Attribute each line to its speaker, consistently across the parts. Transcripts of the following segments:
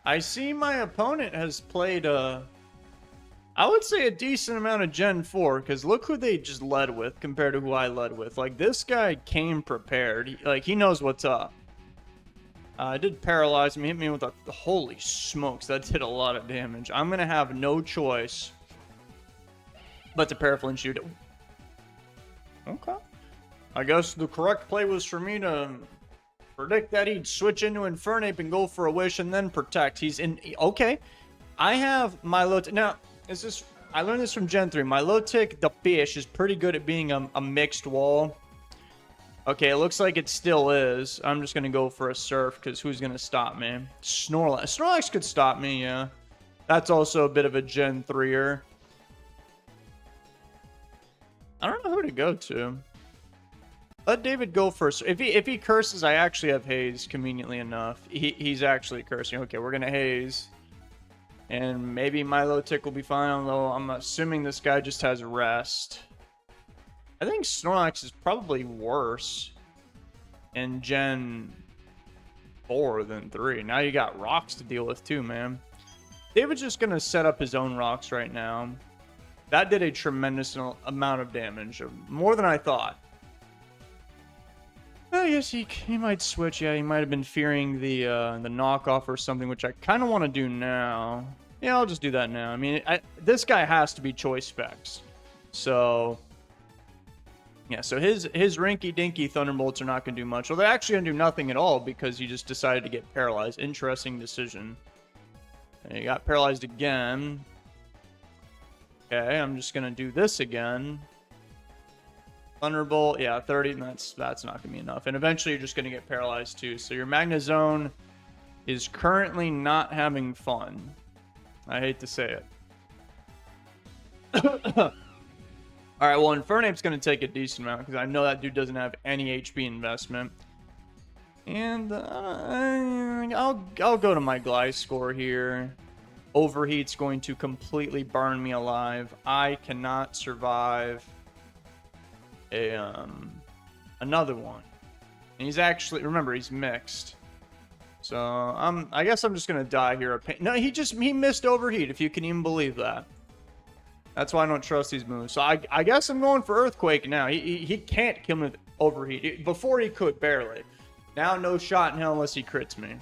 Speaker 1: I see my opponent has played I would say a decent amount of Gen 4, because look who they just led with compared to who I led with. Like, this guy came prepared. He knows what's up. It did paralyze me, hit me with a... Holy smokes, that did a lot of damage. I'm going to have no choice but to paraflame shoot it. Okay. I guess the correct play was for me to predict that he'd switch into Infernape and go for a wish and then protect. He's in... Okay. I have my now... Is this? I learned this from Gen 3. My Milotic, the fish, is pretty good at being a mixed wall. Okay, it looks like it still is. I'm just going to go for a Surf, because who's going to stop me? Snorlax. Snorlax could stop me, yeah. That's also a bit of a Gen 3-er. I don't know who to go to. Let David go first. If he curses, I actually have Haze, conveniently enough. He's actually cursing. Okay, we're going to Haze. And maybe Milotic will be fine, although I'm assuming this guy just has Rest. I think Snorlax is probably worse in Gen 4 than 3. Now you got rocks to deal with too, man. David's just going to set up his own rocks right now. That did a tremendous amount of damage, more than I thought. Yes, he might switch. Yeah, he might have been fearing the knockoff or something, which I kind of want to do now. Yeah, I'll just do that now. I mean, this guy has to be choice specs. So, yeah, so his rinky-dinky Thunderbolts are not going to do much. Well, they're actually going to do nothing at all because he just decided to get paralyzed. Interesting decision. And he got paralyzed again. Okay, I'm just going to do this again. Thunderbolt, yeah, 30, and that's not going to be enough. And eventually you're just going to get paralyzed too. So your Magnezone is currently not having fun. I hate to say it. Alright, well, Infernape's going to take a decent amount because I know that dude doesn't have any HP investment. And I'll go to my Gliscor here. Overheat's going to completely burn me alive. I cannot survive another one. And he's actually, remember, he's mixed. So I guess I'm just gonna die here. No, he missed overheat, if you can even believe that. That's why I don't trust these moves. So I guess I'm going for Earthquake now. He can't kill me with overheat. Before he could, barely. Now no shot in hell unless he crits me.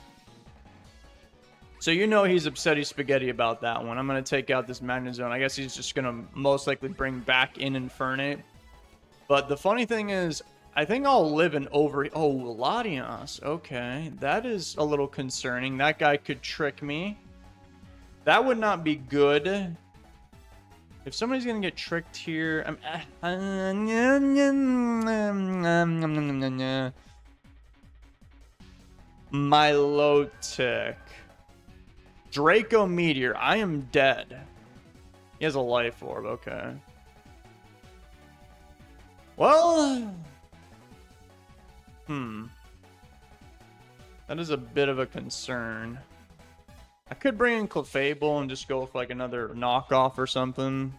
Speaker 1: So you know he's upsetty spaghetti about that one. I'm gonna take out this Magnezone. I guess he's just gonna most likely bring back in Infernape. But the funny thing is, I think I'll live in over... Oh, Latias. Okay. That is a little concerning. That guy could trick me. That would not be good. If somebody's going to get tricked here... Milotic. Draco Meteor. I am dead. He has a life orb. Okay. Well, that is a bit of a concern. I could bring in Clefable and just go with like another knockoff or something.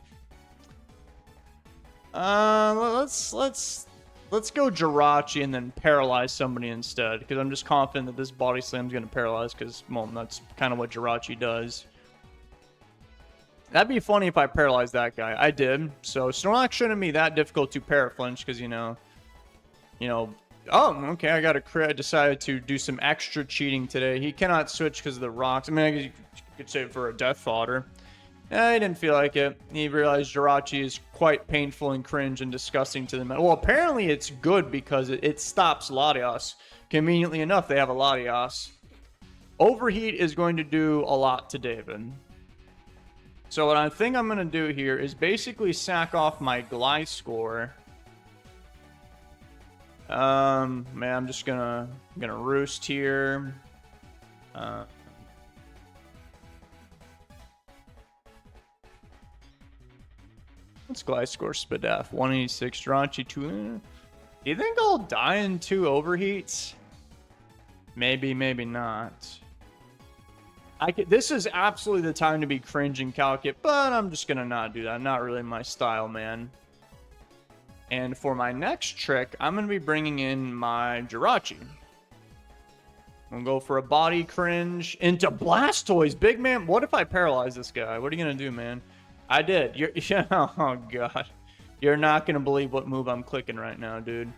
Speaker 1: Let's go Jirachi and then paralyze somebody instead, because I'm just confident that this body slam's gonna paralyze, because well, that's kind of what Jirachi does. That'd be funny if I paralyzed that guy. I did. So Snorlax shouldn't be that difficult to paraflinch because, you know. Oh, okay, I got a crit. I decided to do some extra cheating today. He cannot switch because of the rocks. I mean, I guess you could say it for a death fodder. He didn't feel like it. He realized Jirachi is quite painful and cringe and disgusting to them. Well, apparently it's good because it stops Latias. Conveniently enough, they have a Latias. Overheat is going to do a lot to David. So what I think I'm going to do here is basically sack off my Gliscor. Man, I'm just gonna roost here. What's Gliscor Spadaf? 186 Jirachi 2. Do you think I'll die in 2 overheats? Maybe, maybe not. This is absolutely the time to be cringe and calculate, but I'm just gonna not do that. Not really my style, man. And for my next trick, I'm gonna be bringing in my Jirachi. We'll go for a body cringe into Blastoise. Big man, what if I paralyze this guy? What are you going to do, man? I did. You're, oh, God. You're not going to believe what move I'm clicking right now, dude.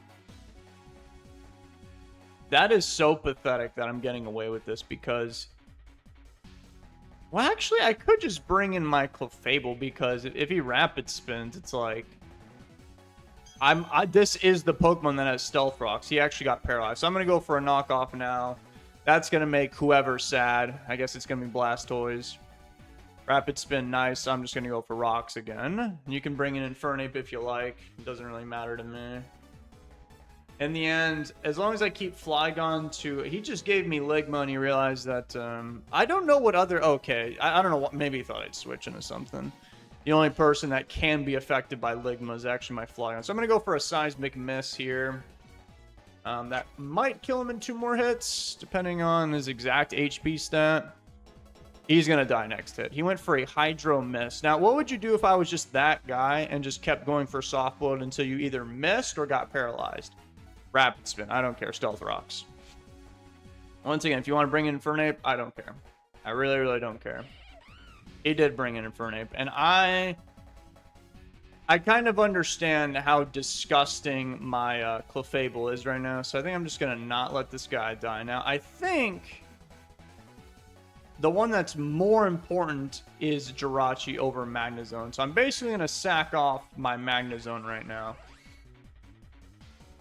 Speaker 1: That is so pathetic that I'm getting away with this because... Well, actually, I could just bring in my Clefable because if he rapid spins, it's like... This is the Pokemon that has Stealth Rocks. He actually got paralyzed. So I'm going to go for a knockoff now. That's going to make whoever sad. I guess it's going to be Blastoise. Rapid spin, nice. I'm just going to go for rocks again. You can bring in Infernape if you like. It doesn't really matter to me. In the end, as long as I keep Flygon to... He just gave me Ligma and he realized that... I don't know what other... Okay, I don't know what... Maybe he thought I'd switch into something. The only person that can be affected by Ligma is actually my Flygon. So I'm going to go for a Seismic Miss here. That might kill him in 2 more hits, depending on his exact HP stat. He's going to die next hit. He went for a Hydro Miss. Now, what would you do if I was just that guy and just kept going for Soft Blood until you either missed or got paralyzed? Rapid Spin. I don't care. Stealth Rocks. Once again, if you want to bring in Infernape, I don't care. I really, really don't care. He did bring in Infernape. And I kind of understand how disgusting my Clefable is right now. So I think I'm just going to not let this guy die. Now, I think the one that's more important is Jirachi over Magnezone. So I'm basically going to sack off my Magnezone right now.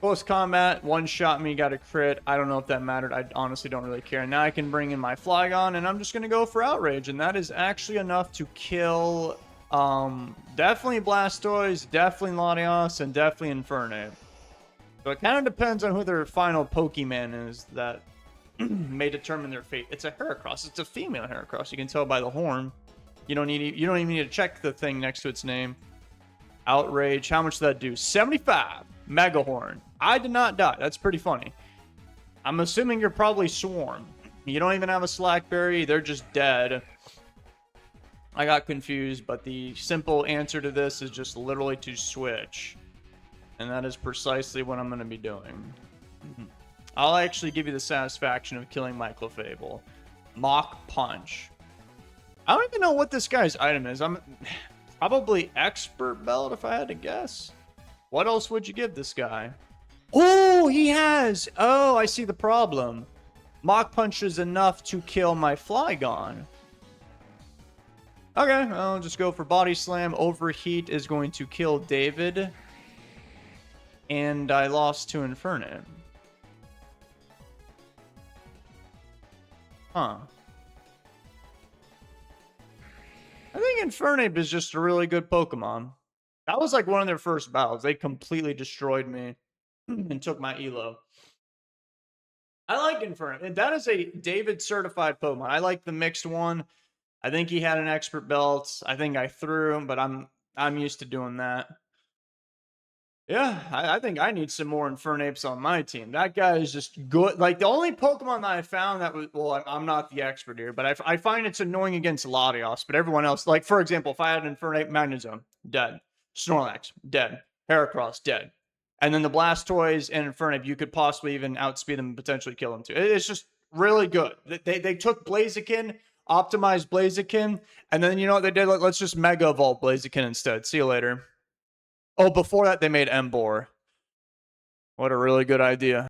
Speaker 1: Close combat, one-shot me, got a crit. I don't know if that mattered. I honestly don't really care. Now I can bring in my Flygon, and I'm just going to go for Outrage. And that is actually enough to kill... definitely Blastoise, definitely Latias, and definitely Infernape. So it kind of depends on who their final Pokemon is that may determine their fate. It's a Heracross. It's a female Heracross. You can tell by the horn. You don't even need to check the thing next to its name. Outrage. How much did that do? 75. Mega Horn. I did not die. That's pretty funny. I'm assuming you're probably Swarm. You don't even have a Slackberry. They're just dead. I got confused, but the simple answer to this is just literally to switch. And that is precisely what I'm going to be doing. I'll actually give you the satisfaction of killing my Clefable. Mach Punch. I don't even know what this guy's item is. I'm probably Expert Belt if I had to guess. What else would you give this guy? Oh, he has. Oh, I see the problem. Mach Punch is enough to kill my Flygon. Okay, I'll just go for Body Slam. Overheat is going to kill David. And I lost to Infernape. Huh. I think Infernape is just a really good Pokemon. That was like one of their first battles. They completely destroyed me and took my Elo. I like Infernape. And that is a David certified Pokemon. I like the mixed one. I think he had an Expert Belt. I think I threw him, but I'm used to doing that. Yeah, I think I need some more Infernapes on my team. That guy is just good. Like, the only Pokemon that I found that was... Well, I'm not the expert here, but I find it's annoying against Latias. But everyone else... Like, for example, if I had an Infernape, Magnezone, dead. Snorlax, dead. Heracross, dead. And then the Blastoise and Infernape, you could possibly even outspeed them and potentially kill them too. It's just really good. They took Blaziken, optimized Blaziken, and then you know what they did? Let's just Mega Evolve Blaziken instead. See you later. Oh, before that, they made Emboar. What a really good idea.